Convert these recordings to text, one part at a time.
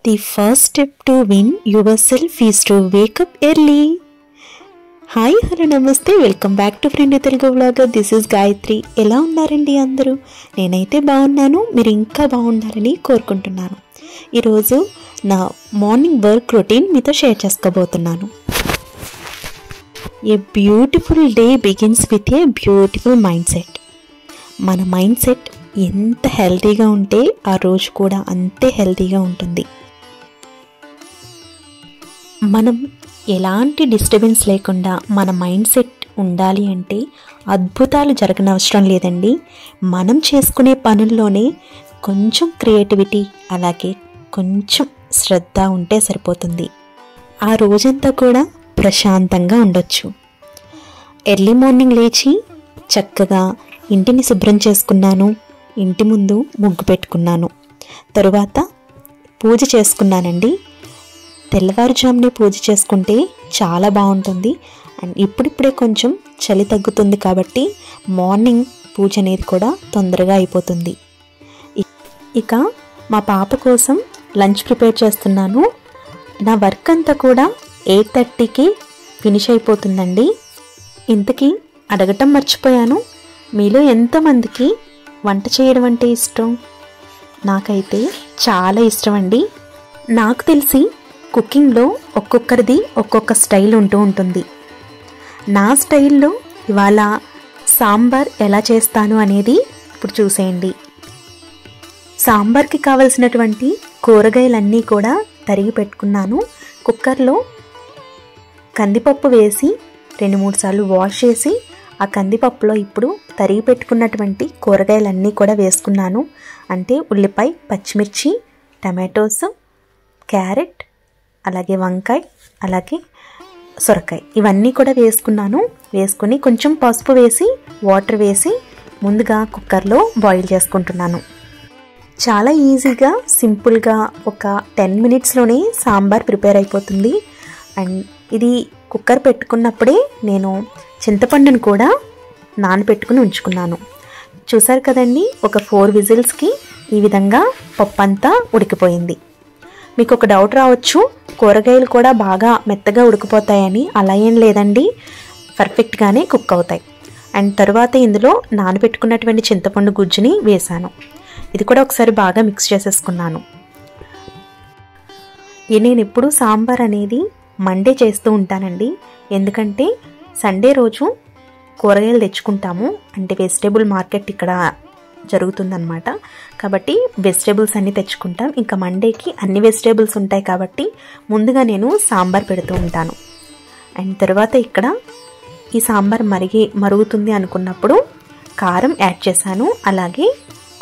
The first step to win yourself is to wake up early. Hi hello నమస్తే, welcome back to friend Telugu vlogger. This is Gayatri. ఎలా ఉన్నారండి అందరూ? నేనైతే బాగున్నాను, మీరు ఇంకా బాగుండాలని కోరుకుంటున్నాను. ఈరోజు నా మార్నింగ్ వర్క్ రొటీన్ మీతో షేర్ చేసుకోబోతున్నాను. A beautiful day begins with a beautiful mind set. మన మైండ్ సెట్ ఎంత హెల్తీగా ఉంటే ఆ రోజు కూడా అంతే హెల్తీగా ఉంటుంది. మనం ఎలాంటి డిస్టర్బెన్స్ లేకుండా మన మైండ్ సెట్ ఉండాలి అంటే అద్భుతాలు జరగనవసరం లేదండి. మనం చేసుకునే పనుల్లోనే కొంచెం క్రియేటివిటీ అలాగే కొంచెం శ్రద్ధ ఉంటే సరిపోతుంది. ఆ రోజంతా కూడా ప్రశాంతంగా ఉండొచ్చు. ఎర్లీ మార్నింగ్ లేచి చక్కగా ఇంటిని శుభ్రం చేసుకున్నాను, ఇంటి ముందు ముగ్గు పెట్టుకున్నాను, తరువాత పూజ చేసుకున్నానండి. తెల్లవారుజామునే పూజ చేసుకుంటే చాలా బాగుంటుంది. అండ్ ఇప్పుడిప్పుడే కొంచెం చలి తగ్గుతుంది కాబట్టి మార్నింగ్ పూజ అనేది కూడా తొందరగా అయిపోతుంది. ఇక మా పాప కోసం లంచ్ ప్రిపేర్ చేస్తున్నాను. నా వర్క్ అంతా కూడా 8:30కి ఫినిష్ అయిపోతుందండి. ఇంతకీ అడగటం మర్చిపోయాను, మీలో ఎంతమందికి వంట చేయడం అంటే ఇష్టం? నాకైతే చాలా ఇష్టం అండి. నాకు తెలిసి కుకింగ్లో ఒక్కొక్కరిది ఒక్కొక్క స్టైల్ ఉంటుంది. నా స్టైల్లో ఇవాళ సాంబార్ ఎలా చేస్తాను అనేది ఇప్పుడు చూసేయండి. సాంబార్కి కావలసినటువంటి కూరగాయలన్నీ కూడా తరిగి పెట్టుకున్నాను. కుక్కర్లో కందిపప్పు వేసి 2-3 సార్లు వాష్ చేసి ఆ కందిపప్పులో ఇప్పుడు తరిగి పెట్టుకున్నటువంటి కూరగాయలన్నీ కూడా వేసుకున్నాను. అంటే ఉల్లిపాయ, పచ్చిమిర్చి, టమాటోస్, క్యారెట్, అలాగే వంకాయ, అలాగే సొరకాయ, ఇవన్నీ కూడా వేసుకున్నాను. వేసుకుని కొంచెం పసుపు వేసి వాటర్ వేసి ముందుగా కుక్కర్లో బాయిల్ చేసుకుంటున్నాను. చాలా ఈజీగా సింపుల్గా ఒక 10 మినిట్స్లోనే సాంబార్ ప్రిపేర్ అయిపోతుంది. అండ్ ఇది కుక్కర్ పెట్టుకున్నప్పుడే నేను చింతపండును కూడా నానబెట్టుకుని ఉంచుకున్నాను. చూసారు కదండి, ఒక 4 విజిల్స్కి ఈ విధంగా పప్పు అంతా ఉడికిపోయింది. మీకు ఒక డౌట్ రావచ్చు, కూరగాయలు కూడా బాగా మెత్తగా ఉడికిపోతాయని. అలా ఏం లేదండి, పర్ఫెక్ట్గానే కుక్ అవుతాయి. అండ్ తర్వాత ఇందులో నానబెట్టుకున్నటువంటి చింతపండు గుజ్జుని వేసాను. ఇది కూడా ఒకసారి బాగా మిక్స్ చేసేసుకున్నాను. నేను ఎప్పుడు సాంబార్ అనేది మండే చేస్తూ ఉంటానండి. ఎందుకంటే సండే రోజు కూరగాయలు తెచ్చుకుంటాము. అంటే వెజిటేబుల్ మార్కెట్ ఇక్కడ జరుగుతుందన్నమాట. కాబట్టి వెజిటేబుల్స్ అన్నీ తెచ్చుకుంటాం. ఇంకా మండేకి అన్ని వెజిటేబుల్స్ ఉంటాయి కాబట్టి ముందుగా నేను సాంబార్ పెడుతూ ఉంటాను. అండ్ తర్వాత ఇక్కడ ఈ సాంబార్ మరుగుతుంది అనుకున్నప్పుడు కారం యాడ్ చేశాను. అలాగే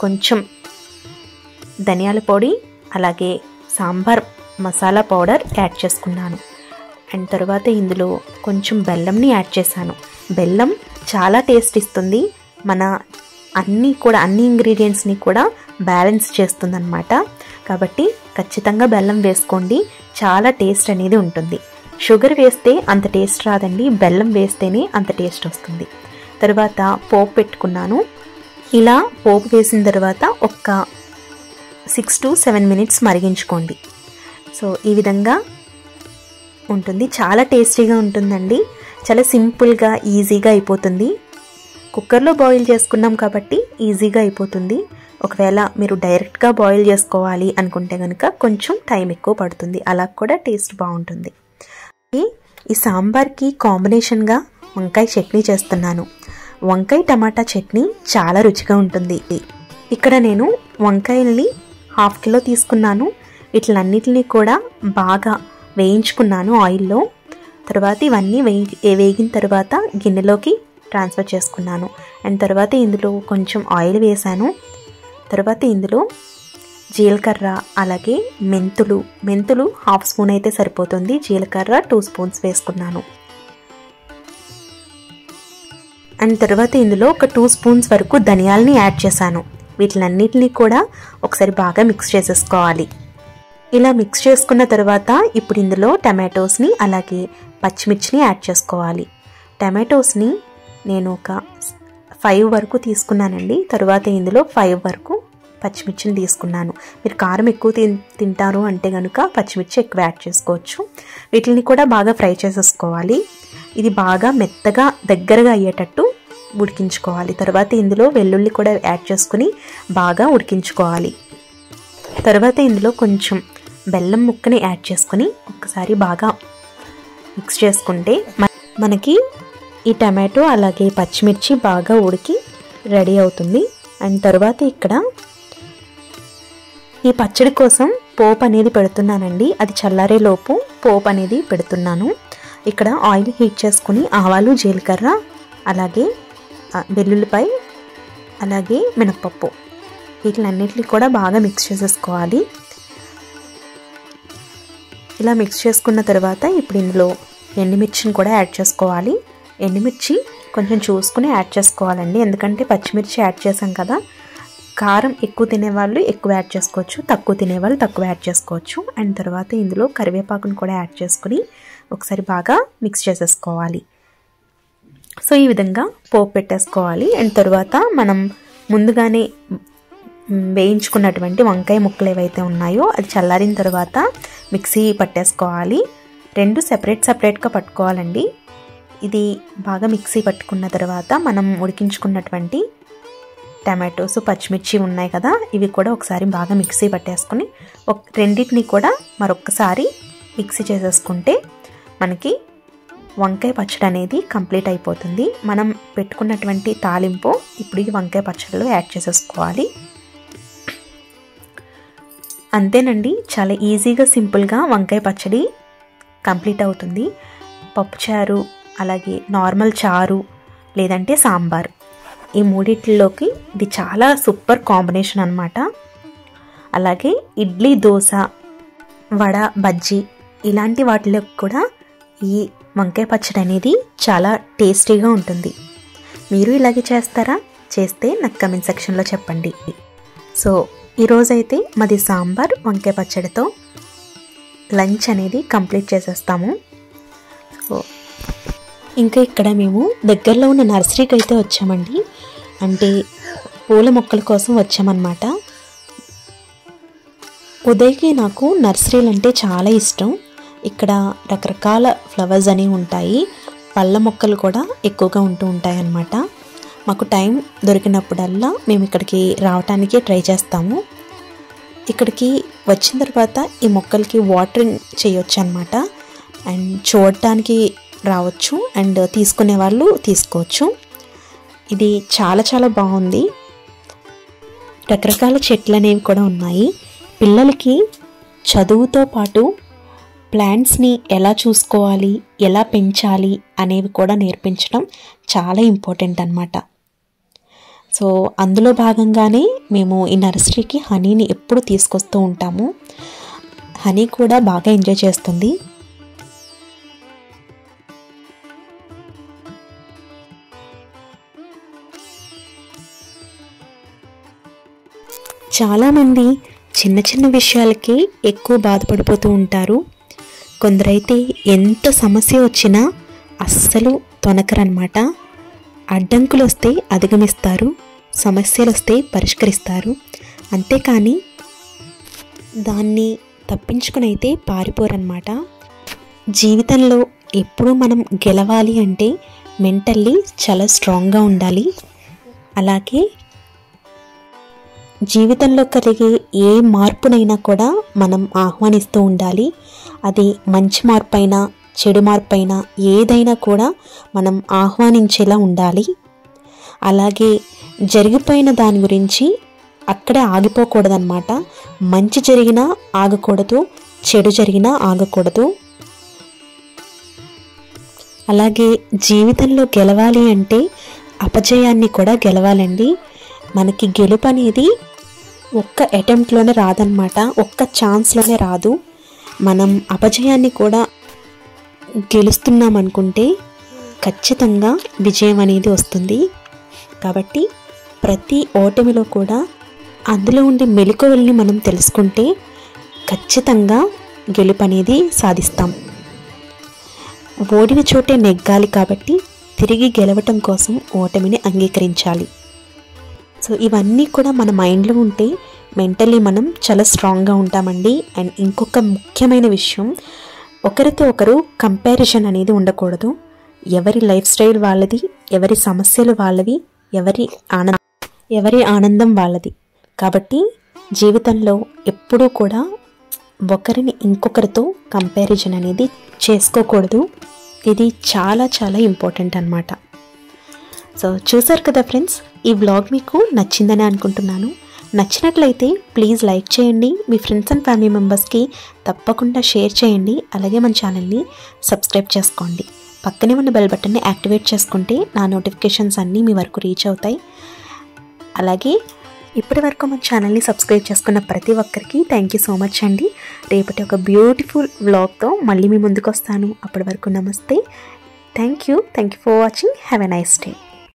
కొంచెం ధనియాల పొడి, అలాగే సాంబార్ మసాలా పౌడర్ యాడ్ చేసుకున్నాను. అండ్ తర్వాత ఇందులో కొంచెం బెల్లంని యాడ్ చేశాను. బెల్లం చాలా టేస్ట్ ఇస్తుంది. మన అన్నీ ఇంగ్రీడియంట్స్ని కూడా బ్యాలెన్స్ చేస్తుందన్నమాట. కాబట్టి ఖచ్చితంగా బెల్లం వేసుకోండి, చాలా టేస్ట్ అనేది ఉంటుంది. షుగర్ వేస్తే అంత టేస్ట్ రాదండి, బెల్లం వేస్తేనే అంత టేస్ట్ వస్తుంది. తర్వాత పోపు పెట్టుకున్నాను. ఇలా పోపు వేసిన తర్వాత ఒక 6 to 7 మినిట్స్ మరిగించుకోండి. సో ఈ విధంగా ఉంటుంది. చాలా టేస్టీగా ఉంటుందండి. చాలా సింపుల్గా ఈజీగా అయిపోతుంది. కుక్కర్లో బాయిల్ చేసుకున్నాం కాబట్టి ఈజీగా అయిపోతుంది. ఒకవేళ మీరు డైరెక్ట్గా బాయిల్ చేసుకోవాలి అనుకుంటే కనుక కొంచెం టైం ఎక్కువ పడుతుంది. అలా కూడా టేస్ట్ బాగుంటుంది. ఈ సాంబార్కి కాంబినేషన్గా వంకాయ చట్నీ చేస్తున్నాను. వంకాయ టమాటా చట్నీ చాలా రుచిగా ఉంటుంది. ఇక్కడ నేను వంకాయల్ని 1/2 కిలో తీసుకున్నాను. వీటిలన్నిటిని కూడా బాగా వేయించుకున్నాను ఆయిల్లో. తర్వాత ఇవన్నీ వేగిన తర్వాత గిన్నెలోకి ట్రాన్స్ఫర్ చేసుకున్నాను. అండ్ తర్వాత ఇందులో కొంచెం ఆయిల్ వేసాను. తర్వాత ఇందులో జీలకర్ర, అలాగే మెంతులు 1/2 స్పూన్ అయితే సరిపోతుంది. జీలకర్ర 2 స్పూన్స్ వేసుకున్నాను. అండ్ తర్వాత ఇందులో ఒక 2 స్పూన్స్ వరకు ధనియాలని యాడ్ చేశాను. వీటిలన్నిటిని కూడా ఒకసారి బాగా మిక్స్ చేసేసుకోవాలి. ఇలా మిక్స్ చేసుకున్న తర్వాత ఇప్పుడు ఇందులో టమాటోస్ని అలాగే పచ్చిమిర్చిని యాడ్ చేసుకోవాలి. టమాటోస్ని నేను ఒక 5 వరకు తీసుకున్నానండి. తర్వాత ఇందులో 5 వరకు పచ్చిమిర్చిని తీసుకున్నాను. మీరు కారం ఎక్కువ తింటారు అంటే కనుక పచ్చిమిర్చి ఎక్కువ యాడ్ చేసుకోవచ్చు. వీటిని కూడా బాగా ఫ్రై చేసేసుకోవాలి. ఇది బాగా మెత్తగా దగ్గరగా అయ్యేటట్టు ఉడికించుకోవాలి. తర్వాత ఇందులో వెల్లుల్లి కూడా యాడ్ చేసుకుని బాగా ఉడికించుకోవాలి. తర్వాత ఇందులో కొంచెం బెల్లం ముక్కని యాడ్ చేసుకుని ఒక్కసారి బాగా మిక్స్ చేసుకుంటే మనకి ఈ టమాటో అలాగే పచ్చిమిర్చి బాగా ఉడికి రెడీ అవుతుంది. అండ్ తర్వాత ఇక్కడ ఈ పచ్చడి కోసం పోపు అనేది పెడుతున్నానండి. అది చల్లారే లోపు పోపు అనేది పెడుతున్నాను. ఇక్కడ ఆయిల్ హీట్ చేసుకుని ఆవాలు, జీలకర్ర, అలాగే వెల్లుల్లిపాయ, అలాగే మినపప్పు వీటిలన్నిటిని కూడా బాగా మిక్స్ చేసేసుకోవాలి. ఇలా మిక్స్ చేసుకున్న తర్వాత ఇప్పుడు ఇందులో ఎండుమిర్చిని కూడా యాడ్ చేసుకోవాలి. ఎండుమిర్చి కొంచెం చూసుకుని యాడ్ చేసుకోవాలండి, ఎందుకంటే పచ్చిమిర్చి యాడ్ చేసాం కదా. కారం ఎక్కువ తినేవాళ్ళు ఎక్కువ యాడ్ చేసుకోవచ్చు, తక్కువ తినేవాళ్ళు తక్కువ యాడ్ చేసుకోవచ్చు. అండ్ తర్వాత ఇందులో కరివేపాకును కూడా యాడ్ చేసుకుని ఒకసారి బాగా మిక్స్ చేసేసుకోవాలి. సో ఈ విధంగా పోపు పెట్టేసుకోవాలి. అండ్ తర్వాత మనం ముందుగానే వేయించుకున్నటువంటి వంకాయ ముక్కలు ఏవైతే ఉన్నాయో అది చల్లారిన తర్వాత మిక్సీ పట్టేసుకోవాలి. రెండు సెపరేట్గా పట్టుకోవాలండి. ఇది బాగా మిక్సీ పట్టుకున్న తర్వాత మనం ఉడికించుకున్నటువంటి టమాటోస్, పచ్చిమిర్చి ఉన్నాయి కదా, ఇవి కూడా ఒకసారి బాగా మిక్సీ పట్టేసుకుని రెండింటిని కూడా మరొకసారి మిక్సీ చేసేసుకుంటే మనకి వంకాయ పచ్చడి అనేది కంప్లీట్ అయిపోతుంది. మనం పెట్టుకున్నటువంటి తాలింపు ఇప్పుడు ఈ వంకాయ పచ్చడిలో యాడ్ చేసేసుకోవాలి. అంతేనండి, చాలా ఈజీగా సింపుల్గా వంకాయ పచ్చడి కంప్లీట్ అవుతుంది. పప్పుచారు, అలాగే నార్మల్ చారు, లేదంటే సాంబార్, ఈ మూడిట్లోకి ఇది చాలా సూపర్ కాంబినేషన్ అన్నమాట. అలాగే ఇడ్లీ, దోశ, వడ, బజ్జీ ఇలాంటి వాటిలో కూడా ఈ వంకాయ పచ్చడి అనేది చాలా టేస్టీగా ఉంటుంది. మీరు ఇలాగే చేస్తారా? చేస్తే నాకు కమెంట్ సెక్షన్లో చెప్పండి. సో ఈరోజైతే మాది సాంబార్ వంకాయ పచ్చడితో లంచ్ అనేది కంప్లీట్ చేసేస్తాము. సో ఇంకా ఇక్కడ మేము దగ్గరలో ఉన్న నర్సరీకి అయితే వచ్చామండి. అంటే పూల మొక్కల కోసం వచ్చామన్నమాట. ఉదయ్కి నాకు నర్సరీలు అంటే చాలా ఇష్టం. ఇక్కడ రకరకాల ఫ్లవర్స్ అనేవి ఉంటాయి, పళ్ళ మొక్కలు కూడా ఎక్కువగా ఉంటూ ఉంటాయి అన్నమాట. మాకు టైం దొరికినప్పుడల్లా మేము ఇక్కడికి రావటానికి ట్రై చేస్తాము. ఇక్కడికి వచ్చిన తర్వాత ఈ మొక్కలకి వాటరింగ్ చేయొచ్చు అన్నమాట. అండ్ చూడటానికి రావచ్చు అండ్ తీసుకునే వాళ్ళు తీసుకోవచ్చు. ఇది చాలా చాలా బాగుంది. రకరకాల చెట్లు అనేవి కూడా ఉన్నాయి. పిల్లలకి చదువుతో పాటు ప్లాంట్స్ని ఎలా చూసుకోవాలి, ఎలా పెంచాలి అనేవి కూడా నేర్పించడం చాలా ఇంపార్టెంట్ అన్నమాట. సో అందులో భాగంగానే మేము ఈ నర్సరీకి హనీని ఎప్పుడు తీసుకొస్తూ ఉంటాము. హనీ కూడా బాగా ఎంజాయ్ చేస్తుంది. చాలామంది చిన్న చిన్న విషయాలకి ఎక్కువ బాధపడిపోతూ ఉంటారు. కొందరైతే ఎంత సమస్య వచ్చినా అస్సలు తొనకరన్నమాట. అడ్డంకులు వస్తే అధిగమిస్తారు, సమస్యలు వస్తే పరిష్కరిస్తారు. అంతేకాని దాన్ని తప్పించుకుని అయితే పారిపోరన్నమాట. జీవితంలో ఎప్పుడూ మనం గెలవాలి అంటే మెంటల్లీ చాలా స్ట్రాంగ్గా ఉండాలి. అలాగే జీవితంలో కలిగే ఏ మార్పునైనా కూడా మనం ఆహ్వానిస్తూ ఉండాలి. అది మంచి మార్పు అయినా చెడు మార్పు అయినా ఏదైనా కూడా మనం ఆహ్వానించేలా ఉండాలి. అలాగే జరిగిపోయిన దాని గురించి అక్కడే ఆగిపోకూడదన్నమాట. మంచి జరిగినా ఆగకూడదు, చెడు జరిగినా ఆగకూడదు. అలాగే జీవితంలో గెలవాలి అంటే అపజయాన్ని కూడా గెలవాలండి. మనకి గెలుపు అనేది ఒక్క అటెంప్ట్లోనే రాదన్నమాట, ఒక్క ఛాన్స్లోనే రాదు. మనం అపజయాన్ని కూడా గెలుస్తున్నామనుకుంటే ఖచ్చితంగా విజయం అనేది వస్తుంది. కాబట్టి ప్రతి ఓటమిలో కూడా అందులో ఉండే మెలకువల్ని మనం తెలుసుకుంటే ఖచ్చితంగా గెలుపు అనేది సాధిస్తాం. ఓడిన చోటే నెగ్గాలి, కాబట్టి తిరిగి గెలవటం కోసం ఓటమిని అంగీకరించాలి. సో ఇవన్నీ కూడా మన మైండ్లో ఉంటే మెంటలీ మనం చాలా స్ట్రాంగ్గా ఉంటామండి. అండ్ ఇంకొక ముఖ్యమైన విషయం, ఒకరితో ఒకరు కంపారిజన్ అనేది ఉండకూడదు. ఎవరి లైఫ్ స్టైల్ వాళ్ళది, ఎవరి సమస్యలు వాళ్ళవి, ఎవరి ఆనందం వాళ్ళది. కాబట్టి జీవితంలో ఎప్పుడూ కూడా ఒకరిని ఇంకొకరితో కంపారిజన్ అనేది చేసుకోకూడదు. ఇది చాలా చాలా ఇంపార్టెంట్ అన్నమాట. సో చూసారు కదా ఫ్రెండ్స్, ఈ వ్లాగ్ మీకు నచ్చిందని అనుకుంటున్నాను. నచ్చినట్లయితే ప్లీజ్ లైక్ చేయండి, మీ ఫ్రెండ్స్ అండ్ ఫ్యామిలీ మెంబర్స్కి తప్పకుండా షేర్ చేయండి. అలాగే మన ఛానల్ని సబ్స్క్రైబ్ చేసుకోండి. పక్కనే ఉన్న బెల్ బటన్ని యాక్టివేట్ చేసుకుంటే నా నోటిఫికేషన్స్ అన్నీ మీ వరకు రీచ్ అవుతాయి. అలాగే ఇప్పటి వరకు మన ఛానల్ని సబ్స్క్రైబ్ చేసుకున్న ప్రతి ఒక్కరికి థ్యాంక్ యూ సో మచ్ అండి. రేపటి ఒక బ్యూటిఫుల్ వ్లాగ్తో మళ్ళీ మీ ముందుకు వస్తాను. అప్పటి వరకు నమస్తే. Thank you for watching. Have a nice day.